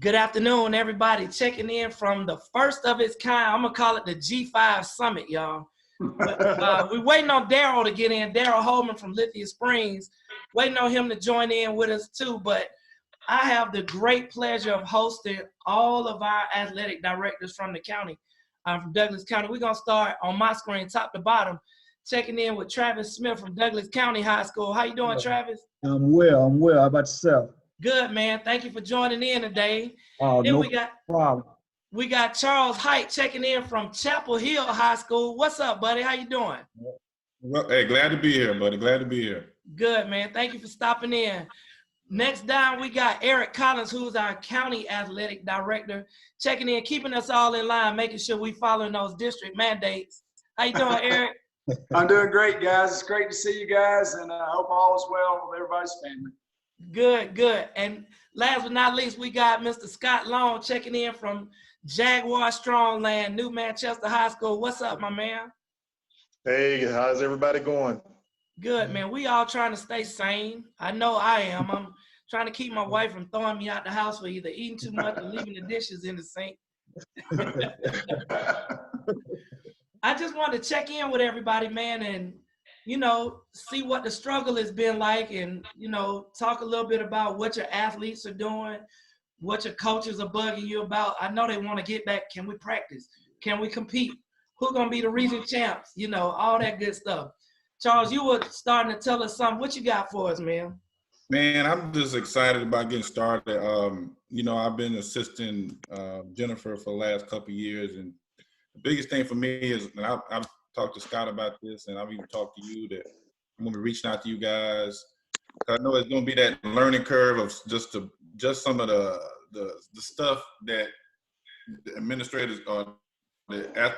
Good afternoon, everybody. Checking in from the first of its kind. I'm going to call it the G5 Summit, y'all. We're waiting on Daryl to get in. Daryl Holman from Lithia Springs. Waiting on him to join in with us, too. But I have the great pleasure of hosting all of our athletic directors from the county. I'm from Douglas County. We're going to start on my screen, top to bottom, checking in with Travis Smith from Douglas County High School. How you doing, Travis? I'm well. How about yourself? Good, man. Thank you for joining in today. Oh, then no problem. We got Charles Height checking in from Chapel Hill High School. What's up, buddy? How you doing? Well, hey, glad to be here, buddy. Glad to be here. Good, man. Thank you for stopping in. Next down, we got Eric Collins, who's our county athletic director, checking in, keeping us all in line, making sure we following those district mandates. How you doing, Eric? I'm doing great, guys. It's great to see you guys, and I hope all is well with everybody's family. Good, good. And last but not least, we got Mr. Scott Long checking in from Jaguar Strongland, New Manchester High School. What's up, my man? Hey, how's everybody going? Good, man. We all trying to stay sane. I know I am. I'm trying to keep my wife from throwing me out the house for either eating too much or leaving the dishes in the sink. I just wanted to check in with everybody, man, and, you know, see what the struggle has been like and, you know, talk a little bit about what your athletes are doing, what your coaches are bugging you about. I know they want to get back. Can we practice? Can we compete? Who's going to be the region champs? You know, all that good stuff. Charles, you were starting to tell us something. What you got for us, man? Man, I'm just excited about getting started. You know, I've been assisting Jennifer for the last couple of years, and the biggest thing for me is, and I've talked to Scott about this, and I've even talked to you, that I'm going to be reaching out to you guys. I know it's going to be that learning curve of just some of the stuff that the administrators or the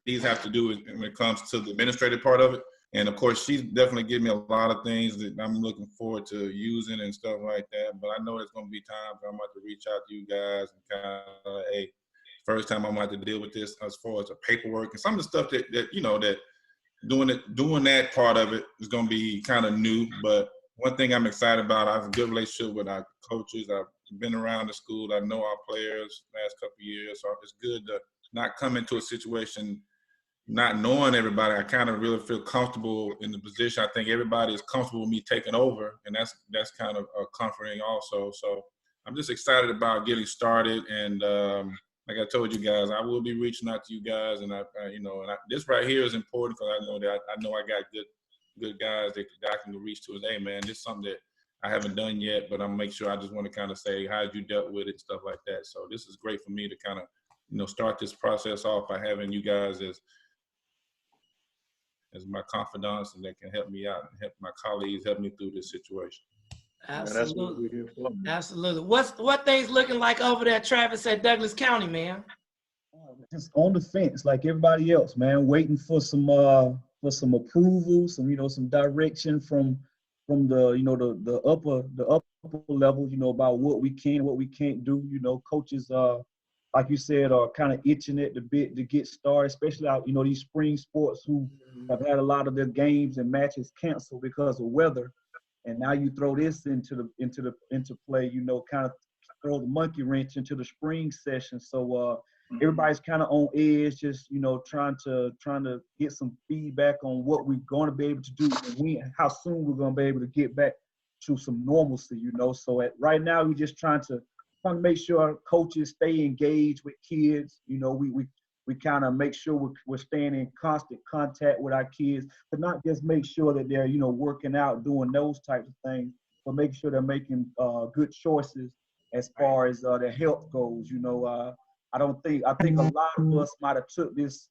ADs have to do when it comes to the administrative part of it. And of course, she's definitely given me a lot of things that I'm looking forward to using and stuff like that. But I know there's going to be times I'm going to reach out to you guys and kind of, hey, first time I'm going to have to deal with this as far as the paperwork and some of the stuff that you know, that doing that part of it is going to be kind of new. But one thing I'm excited about, I have a good relationship with our coaches. I've been around the school. I know our players last couple of years. So it's good to not come into a situation not knowing everybody. I kind of really feel comfortable in the position. I think everybody is comfortable with me taking over, and that's kind of comforting also. So I'm just excited about getting started. And like I told you guys, I will be reaching out to you guys, and this right here is important because I know I got good guys that I can reach to. Hey man, this is something that I haven't done yet, but I'm make sure I just want to kind of say how you dealt with it, stuff like that. So this is great for me to kind of, you know, start this process off by having you guys as my confidants, and that can help me out and help my colleagues help me through this situation. Absolutely. Absolutely. What things looking like over there, Travis, at Douglas County, man? Just on the fence, like everybody else, man. Waiting for some approval, some direction from the upper level, about what we can, what we can't do. Coaches like you said, are kind of itching at the bit to get started, especially out, these spring sports who have had a lot of their games and matches canceled because of weather. And now you throw this into play, kind of throw the monkey wrench into the spring session. So everybody's kind of on edge, just, trying to get some feedback on what we're going to be able to do and how soon we're going to be able to get back to some normalcy, So right now, we're just trying to make sure our coaches stay engaged with kids. We kind of make sure we're staying in constant contact with our kids, but not just make sure that they're, working out, doing those types of things, but make sure they're making good choices as far as their health goes. I think a lot of us might have took this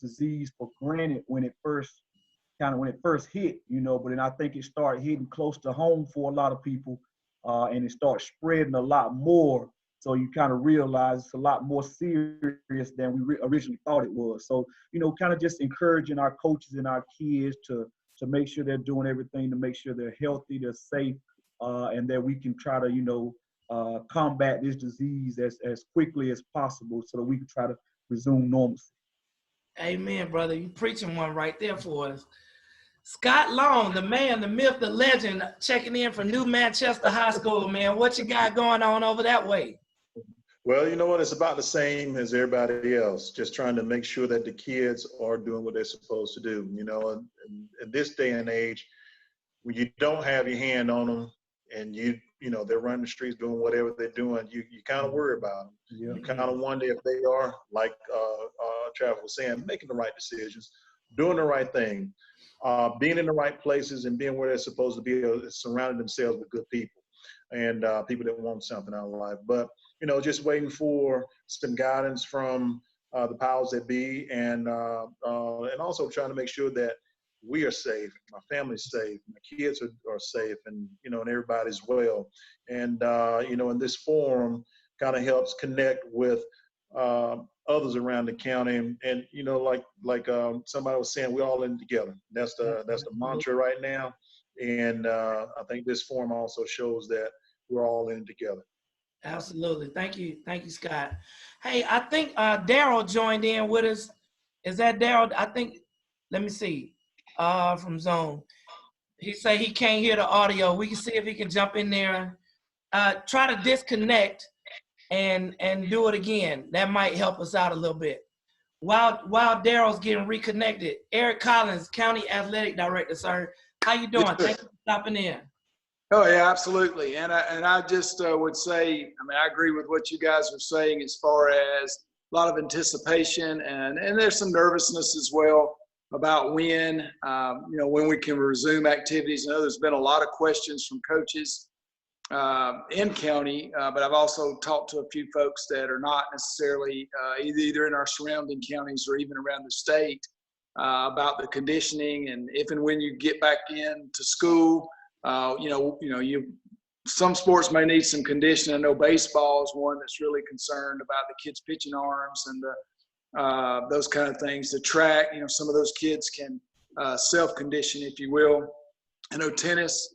disease for granted when it first hit, but then I think it started hitting close to home for a lot of people. And it starts spreading a lot more. So you kind of realize it's a lot more serious than we originally thought it was. So, kind of just encouraging our coaches and our kids to make sure they're doing everything to make sure they're healthy, they're safe, and that we can try to, combat this disease as quickly as possible so that we can try to resume normalcy. Amen, brother. You preaching one right there for us. Scott Long, the man, the myth, the legend, checking in from New Manchester High School, man. What you got going on over that way? Well, you know what? It's about the same as everybody else, just trying to make sure that the kids are doing what they're supposed to do. You know, and in this day and age, when you don't have your hand on them and you know, they're running the streets doing whatever they're doing, you kind of worry about them. Yeah. You kind of wonder if they are, like Travis was saying, making the right decisions, doing the right thing, being in the right places and being where they're supposed to be, surrounding themselves with good people and people that want something out of life. But, you know, just waiting for some guidance from the powers that be, and also trying to make sure that we are safe, my family's safe, my kids are safe, and, you know, and everybody's well. And, you know, and this forum kind of helps connect with others around the county. And you know, like somebody was saying, we're all in together. That's the mantra right now. And I think this forum also shows that we're all in together. Absolutely. Thank you, Scott. Hey, I think Daryl joined in with us. Is that Daryl? I think. Let me see. From Zone. He say he can't hear the audio. We can see if he can jump in there. Try to disconnect and do it again. That might help us out a little bit. While Daryl's getting reconnected, Eric Collins, County Athletic Director, sir. How you doing? Thank you for stopping in. Oh yeah, absolutely. And I just would say, I mean, I agree with what you guys are saying as far as a lot of anticipation and there's some nervousness as well about when, you know, when we can resume activities. I know there's been a lot of questions from coaches in county, but I've also talked to a few folks that are not necessarily either in our surrounding counties or even around the state about the conditioning and if and when you get back into school. Some sports may need some conditioning. I know baseball is one that's really concerned about the kids' pitching arms and those kind of things. The track, you know, some of those kids can self-condition, if you will. I know tennis,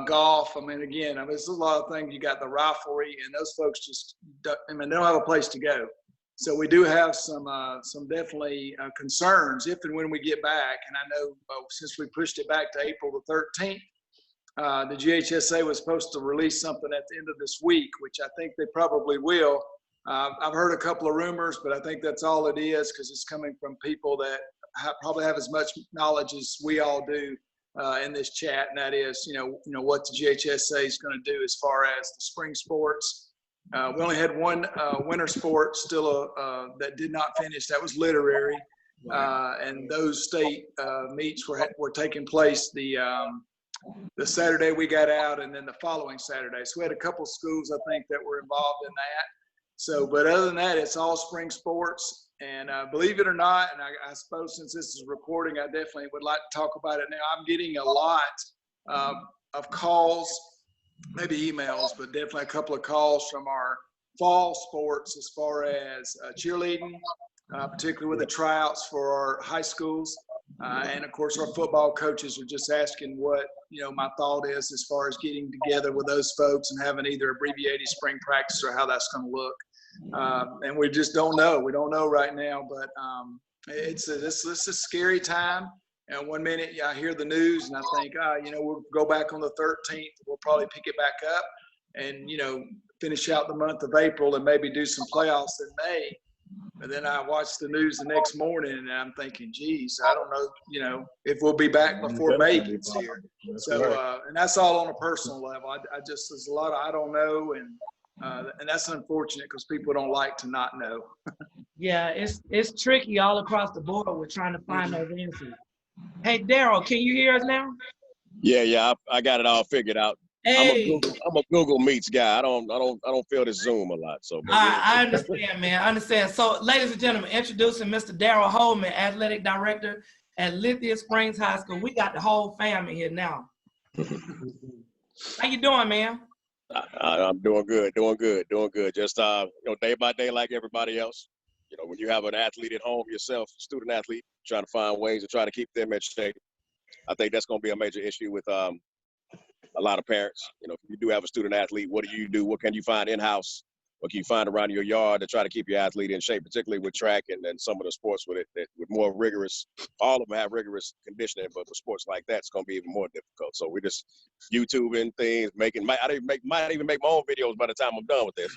golf. I mean, again, there's a lot of things. You got the riflery, and those folks just, they don't have a place to go. So we do have some definitely concerns if and when we get back. And I know since we pushed it back to April the 13th, the GHSA was supposed to release something at the end of this week, which I think they probably will. I've heard a couple of rumors, but I think that's all it is because it's coming from people that probably have as much knowledge as we all do in this chat, and that is, you know what the GHSA is going to do as far as the spring sports. We only had one winter sport still that did not finish. That was literary, and those state meets were taking place the Saturday we got out, and then the following Saturday. So we had a couple schools, I think, that were involved in that. So, but other than that, it's all spring sports. And believe it or not, and I suppose since this is recording, I definitely would like to talk about it now. I'm getting a lot of calls, maybe emails, but definitely a couple of calls from our fall sports as far as cheerleading, particularly with the tryouts for our high schools. And of course, our football coaches are just asking what, you know, my thought is as far as getting together with those folks and having either abbreviated spring practice or how that's going to look. And we just don't know. We don't know right now, but it's a scary time. And one minute I hear the news and I think, you know, we'll go back on the 13th. We'll probably pick it back up and, you know, finish out the month of April and maybe do some playoffs in May. And then I watch the news the next morning and I'm thinking, geez, I don't know, you know, if we'll be back before May gets here. So, and that's all on a personal level. I just, there's a lot of, I don't know. And that's unfortunate because people don't like to not know. Yeah, it's tricky all across the board. We're trying to find those answers. Hey, Daryl, can you hear us now? Yeah, I got it all figured out. Hey. I'm a Google Meets guy. I don't feel this Zoom a lot. So I understand, man. I understand. So, ladies and gentlemen, introducing Mr. Daryl Holman, Athletic Director at Lithia Springs High School. We got the whole family here now. How you doing, man? I'm doing good. Just day by day like everybody else. You know, when you have an athlete at home yourself, student athlete, trying to find ways to try to keep them in shape. I think that's going to be a major issue with a lot of parents. You know, if you do have a student athlete, what do you do? What can you find in-house or can you find around your yard to try to keep your athlete in shape, particularly with track and then some of the sports with more rigorous. All of them have rigorous conditioning, but for sports like that, it's going to be even more difficult. So we just YouTubing things, might even make my own videos by the time I'm done with this.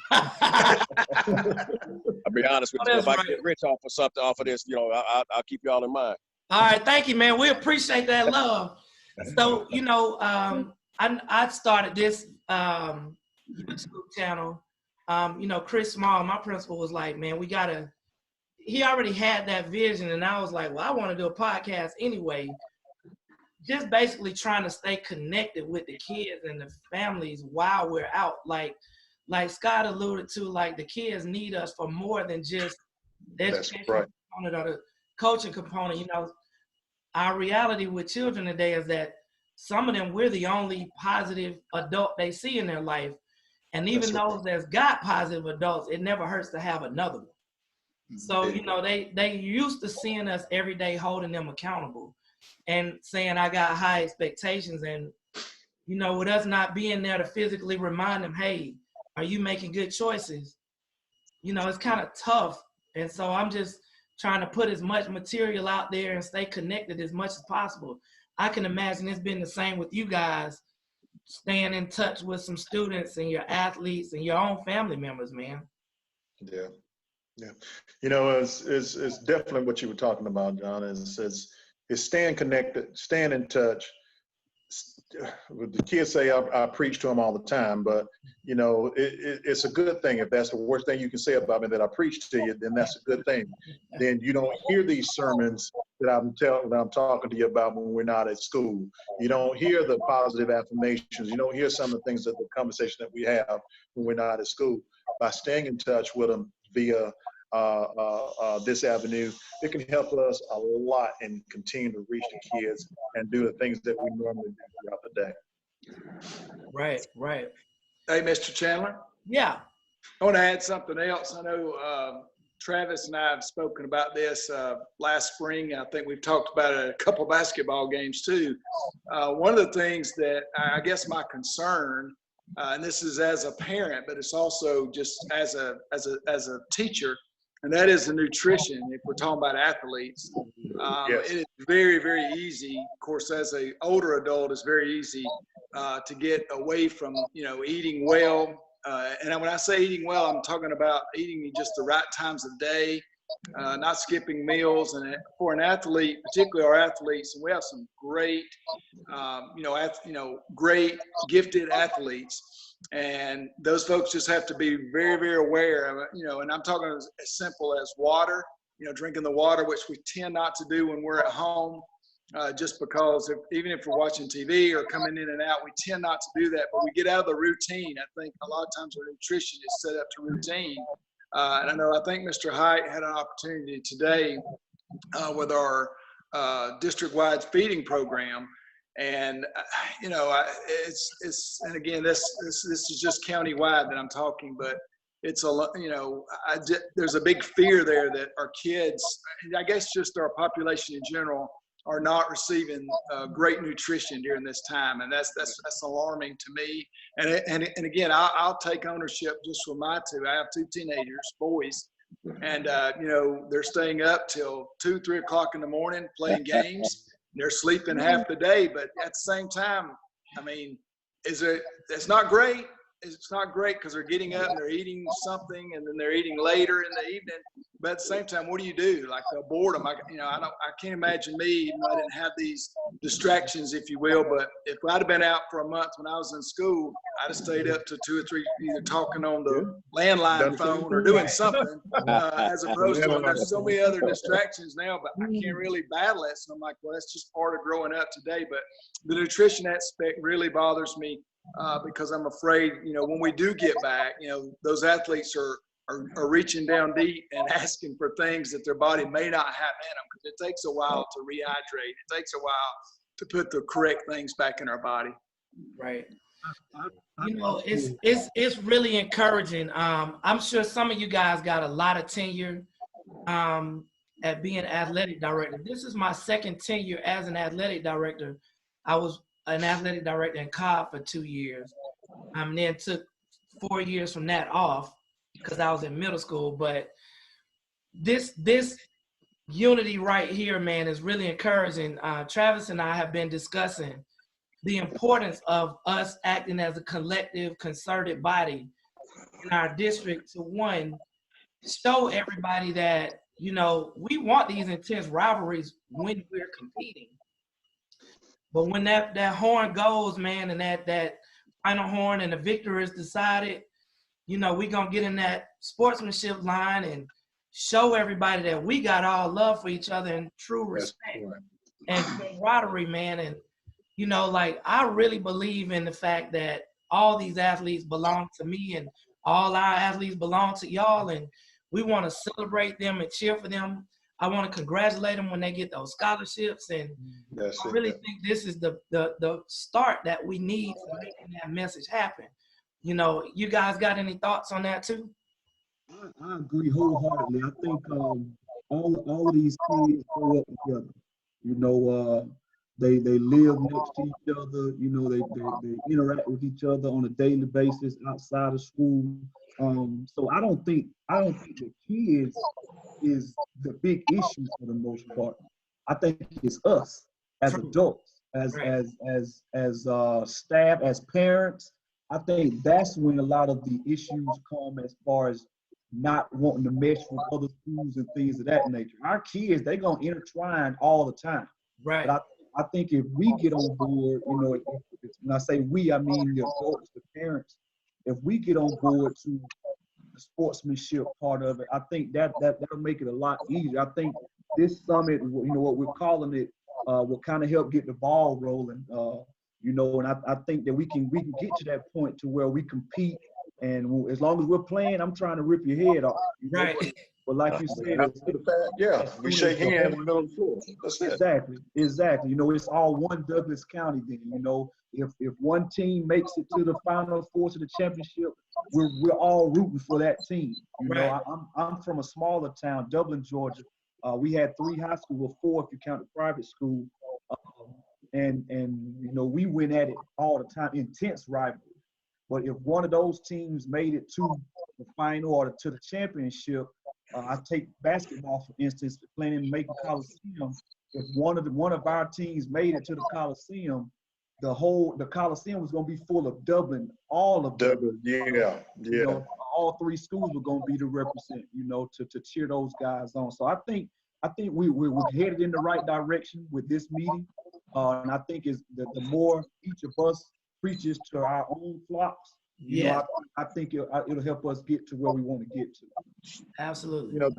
I'll be honest with you. If I get rich off of this, I'll keep y'all in mind. All right, thank you, man. We appreciate that love. So, I started this YouTube channel. Chris Small, my principal, was like, man, he already had that vision. And I was like, well, I want to do a podcast anyway. Just basically trying to stay connected with the kids and the families while we're out. Like Scott alluded to, like the kids need us for more than just the education component or the coaching component. Our reality with children today is that some of them, we're the only positive adult they see in their life. And even those that's got positive adults, it never hurts to have another one. So, they used to seeing us every day, holding them accountable and saying, I got high expectations. And, with us not being there to physically remind them, hey, are you making good choices? It's kind of tough. And so I'm just trying to put as much material out there and stay connected as much as possible. I can imagine it's been the same with you guys, staying in touch with some students and your athletes and your own family members, man. Yeah. It's definitely what you were talking about, John. Is staying connected, staying in touch. The kids say I preach to them all the time, but it's a good thing. If that's the worst thing you can say about me, that I preach to you, then that's a good thing. Then you don't hear these sermons that I'm talking to you about when we're not at school. You don't hear the positive affirmations. You don't hear some of the things that the conversation that we have when we're not at school. By staying in touch with them via this avenue, it can help us a lot and continue to reach the kids and do the things that we normally do throughout the day. Right. Hey, Mr. Chandler. Yeah. I want to add something else. I know Travis and I have spoken about this last spring. I think we've talked about it at a couple basketball games too. One of the things that I guess my concern, and this is as a parent, but it's also just as a teacher, and that is the nutrition. If we're talking about athletes, Yes. it is very, very easy. Of course, as an older adult, it's very easy to get away from, eating well. And when I say eating well, I'm talking about eating just the right times of day, not skipping meals. And for an athlete, particularly our athletes, and we have some great, great gifted athletes. And those folks just have to be very, very aware of, and I'm talking as simple as water, drinking the water, which we tend not to do when we're at home, just because even if we're watching TV or coming in and out, we tend not to do that. But we get out of the routine. I think a lot of times our nutrition is set up to routine. And I think Mr. Height had an opportunity today with our district-wide feeding program. And it's and again, this is just county-wide that I'm talking, but it's there's a big fear there that our kids, I guess just our population in general, are not receiving great nutrition during this time, and that's alarming to me. And again, I'll take ownership just for my two. I have two teenagers, boys, and they're staying up till 2-3 o'clock in the morning playing games. They're sleeping half the day, but at the same time, it's not great. It's not great because they're getting up and they're eating something, and then they're eating later in the evening. But at the same time, what do you do? Like the boredom. I can't imagine me. Even though I didn't have these distractions, if you will. But if I'd have been out for a month when I was in school, I'd have stayed up to 2 or 3, either talking on the landline phone or doing something. As opposed to, there's so many other distractions now, but I can't really battle it. So I'm like, well, that's just part of growing up today. But the nutrition aspect really bothers me. Because I'm afraid, when we do get back, those athletes are reaching down deep and asking for things that their body may not have in them, because it takes a while to rehydrate. It takes a while to put the correct things back in our body. Right. It's really encouraging. I'm sure some of you guys got a lot of tenure at being athletic director. This is my second tenure as an athletic director. I was an athletic director in Cobb for 2 years. Then took 4 years from that off. because I was in middle school. But this unity right here, man, is really encouraging. Travis and I have been discussing the importance of us acting as a collective, concerted body in our district to, one, show everybody that, you know, we want these intense rivalries when we're competing. But when that horn goes, man, and that final horn and the victor is decided, you know, we're going to get in that sportsmanship line and show everybody that we got all love for each other and true respect and camaraderie, man. And, you know, like, I really believe in the fact that all these athletes belong to me and all our athletes belong to y'all. And we want to celebrate them and cheer for them. I want to congratulate them when they get those scholarships. And I really think this is the start that we need for making that message happen. You know, you guys got any thoughts on that too? I agree wholeheartedly. I think all of these kids grow up together. You know, they live next to each other. You know, they interact with each other on a daily basis outside of school. So I don't think the kids is the big issue for the most part. I think it's us as adults, as staff, as parents. I think that's when a lot of the issues come, as far as not wanting to mesh with other schools and things of that nature. Our kids, they're gonna intertwine all the time. Right. But I think if we get on board, you know, when I say we, I mean the adults, the parents. If we get on board to the sportsmanship part of it, I think that'll make it a lot easier. I think this summit, you know, what we're calling it, will kind of help get the ball rolling. You know, and I think that we can get to that point to where we compete, and as long as we're playing, I'm trying to rip your head off. You know? Right. But like you said, we shake hands in the middle of the floor. That's it. Exactly. You know, it's all one Douglas County then. You know, if one team makes it to the Final Four, to the championship, we're all rooting for that team. You know, I'm from a smaller town, Dublin, Georgia. We had 3 high schools, well, 4 if you count the private school. And you know, we went at it all the time, intense rivalry. But if one of those teams made it to the final or to the championship, I take basketball for instance, playing in Macon Coliseum. If one of our teams made it to the Coliseum, the Coliseum was going to be full of Dublin, all of Dublin. Yeah. You know, all 3 schools were going to be to represent, you know, to cheer those guys on. So I think we're headed in the right direction with this meeting. And I think is that the more each of us preaches to our own flocks, you know, I think it'll help us get to where we want to get to. Absolutely. You know,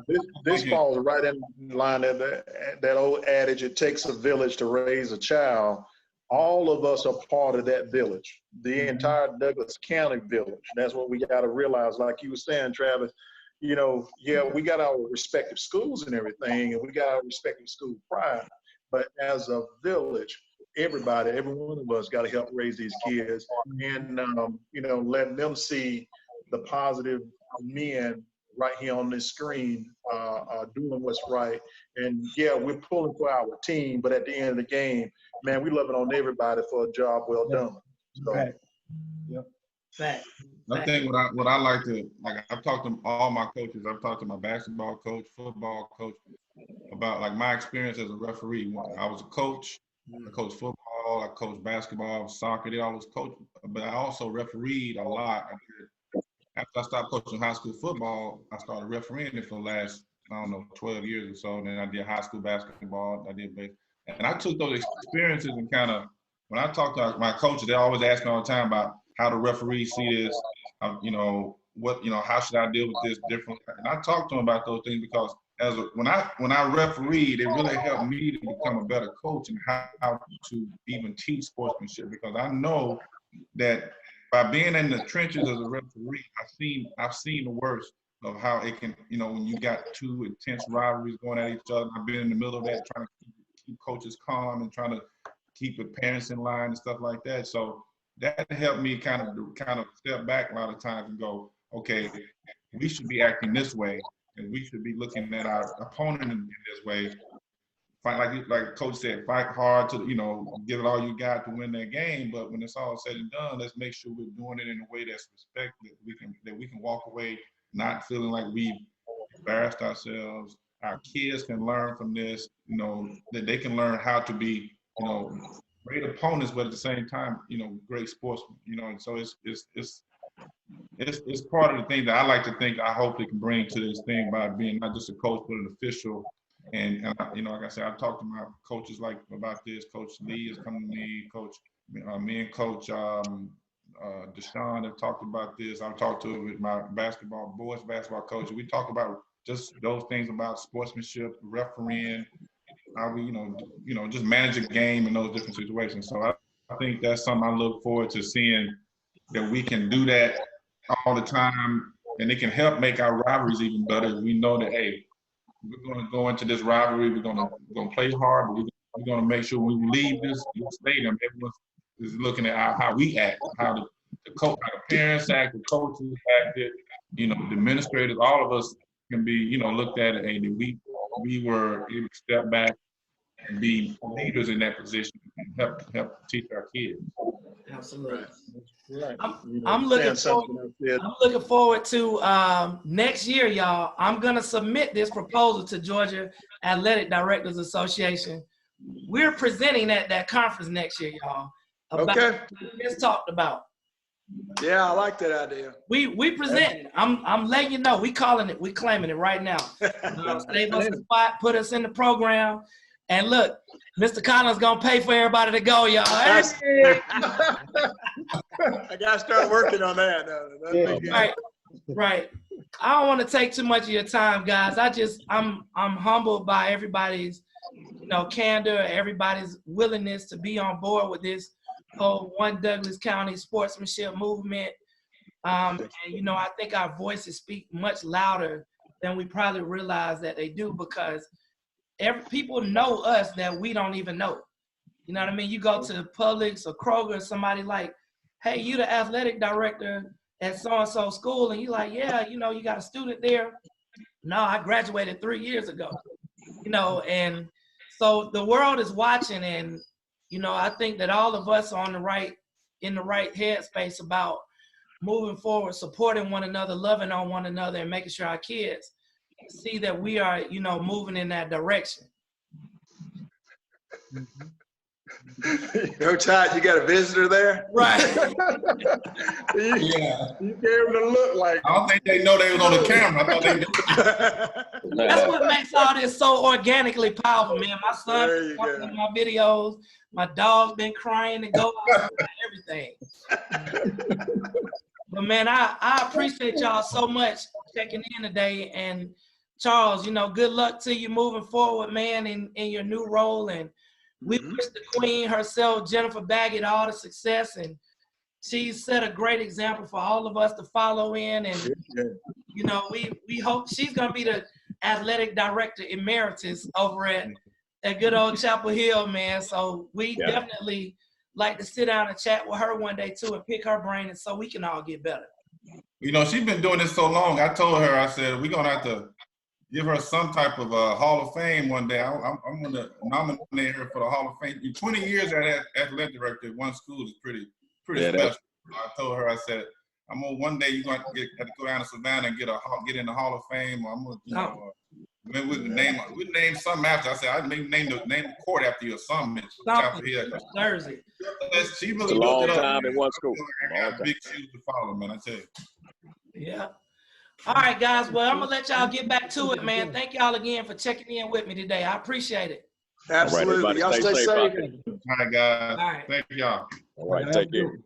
this falls right in line of that old adage, it takes a village to raise a child. All of us are part of that village, the entire Douglas County village. That's what we got to realize. Like you were saying, Travis, you know, we got our respective schools and everything, and we got our respective school pride. But as a village, every one of us got to help raise these kids, and you know, letting them see the positive men right here on this screen doing what's right. And we're pulling for our team, but at the end of the game, man, we loving on everybody for a job well done. So, I think what I like to, like, I've talked to all my coaches. I've talked to my basketball coach, football coach, about like my experience as a referee. I was a coach. I coached football. I coached basketball, soccer. I did all those coaching, but I also refereed a lot. After I stopped coaching high school football, I started refereeing it for the last, 12 years or so. And then I did high school basketball. I did baseball. And I took those experiences and kind of, when I talk to my coaches, they always ask me all the time about how the referees see this, how should I deal with this differently? And I talk to them about those things because when I refereed, it really helped me to become a better coach and how to even teach sportsmanship, because I know that by being in the trenches as a referee, I've seen the worst of how it can, when you got 2 intense rivalries going at each other. I've been in the middle of that, trying to keep coaches calm and trying to keep the parents in line and stuff like that. So that helped me kind of step back a lot of times and go, okay, we should be acting this way, and we should be looking at our opponent in this way. Fight, like Coach said, fight hard to, give it all you got to win that game. But when it's all said and done, let's make sure we're doing it in a way that's respected, that we can walk away not feeling like we embarrassed ourselves. Our kids can learn from this, you know, that they can learn how to be, you know, great opponents, but at the same time, you know, great sportsmen, you know. And so it's part of the thing that I like to think I hope they can bring to this thing by being not just a coach, but an official. And you know, like I said, I've talked to my coaches like about this. Coach Lee is coming to me. Coach, me and Coach Deshaun have talked about this. I've talked to it with my boys basketball coach. We talk about just those things about sportsmanship, refereeing, how we, you know, just manage a game in those different situations. So I think that's something I look forward to seeing, that we can do that all the time, and it can help make our rivalries even better. We know that, hey, we're going to go into this rivalry. We're going to play hard, but we're going to make sure when we leave this stadium, everyone is looking at how we act, how the coach, how the parents act, the coaches acted, you know, the administrators. All of us can be, you know, looked at it, and we were able to step back and be leaders in that position and help teach our kids. Absolutely. Right. I'm looking forward to next year, y'all. I'm gonna submit this proposal to Georgia Athletic Directors Association. We're presenting at that conference next year, y'all. About what we just talked about. Yeah, I like that idea. We present. I'm letting you know. We calling it. We claiming it right now. Save us a spot. Put us in the program. And look, Mr. Collins gonna pay for everybody to go, y'all. I gotta start working on that. Right. I don't want to take too much of your time, guys. I'm humbled by everybody's, you know, candor, everybody's willingness to be on board with this whole One Douglas County sportsmanship movement. And you know, I think our voices speak much louder than we probably realize that they do, because people know us that we don't even know. You know what I mean? You go to Publix or Kroger, or somebody like, hey, you the athletic director at so-and-so school, and you're like, yeah, you know, you got a student there. No, I graduated 3 years ago. You know, and so the world is watching, and you know, I think that all of us are in the right headspace about moving forward, supporting one another, loving on one another, and making sure our kids see that we are, you know, moving in that direction. No, Todd, you got a visitor there? Right. You gave them the look like. I don't think they know they was on the camera. I thought they That's what makes all this so organically powerful, man. My son watching my videos. My dog's been crying to go out, everything. But man, I appreciate y'all so much checking in today. And Charles, you know, good luck to you moving forward, man, in your new role. And we wish the queen herself, Jennifer Baggett, all the success. And she's set a great example for all of us to follow in. And, you know, we hope she's going to be the athletic director emeritus over at good old Chapel Hill, man. So we definitely like to sit down and chat with her one day too, and pick her brain, and so we can all get better. You know, she's been doing this so long. I told her, I said, we're going to have to give her some type of Hall of Fame one day. I'm going to nominate her for the Hall of Fame. 20 years as athletic director at one school is pretty special. I told her, I said, I'm gonna one day you're going to have to go down to Savannah and get in the Hall of Fame, or I'm going to, you know, we name something after. I said, I name the court after you or something. Thursday. She really a long time in one school. I got big shoes to follow, man, I tell you. Yeah. All right, guys. Well, I'm going to let y'all get back to it, man. Thank y'all again for checking in with me today. I appreciate it. Absolutely. All right, y'all stay safe. All right, guys. All right. Thank y'all. All right, take care.